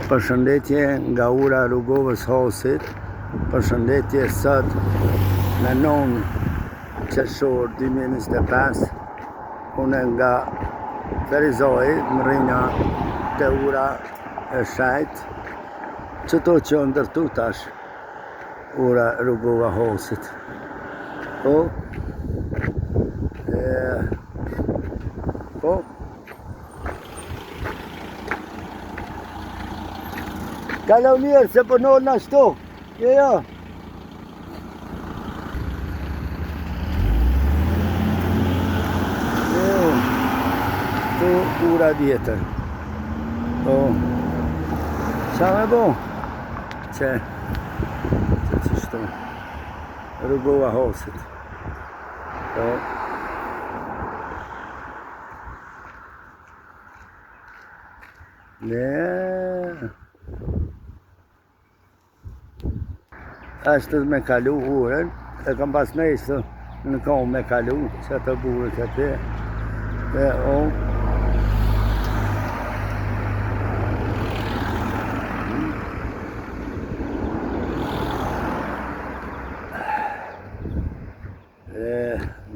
Përshëndetje nga ura Rrugovës Hosit. Përshëndetje sot në 9 qershor 2025. Unë nga Ferizoj, më rrinja të ura e shajt, qëto që ndërtu tash ura Rrugova Hosit. Po, Kalau mirë se përnojnë në ashtu. Jo. Tu ura vjetër. Po. Qa me bo? Që qështu. Rrugova Hosit. Po. Ashtë me kalu urën, e kam pas nejsë në kom me kalu, që të burët e te, dhe o.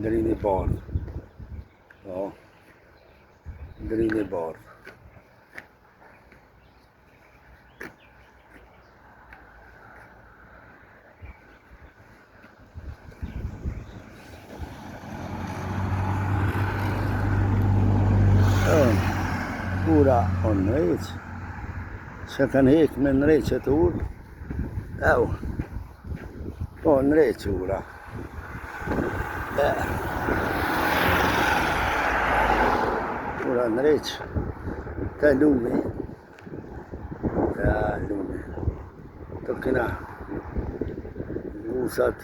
Ndrini bardh. O. Ndrini bardh. Ura o në reqë, që kanë hek me në reqë të urë, po në reqë ura. Ura në reqë, të lumi, të këna, gusat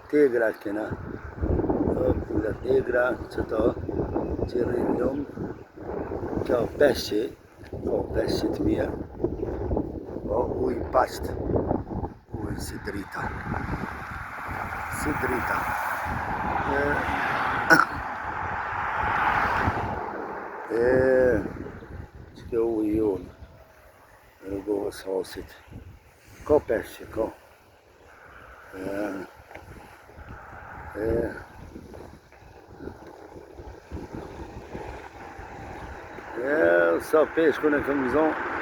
tegra këna, pula tegra që të që rrinë lumë, kjo peshe, të mirë, o ujë pashtë, ujë si drita. Që kjo ujë jonë, Rrugovës Hosit, ko peshe, ko. Sa peshkun e këmë zonë,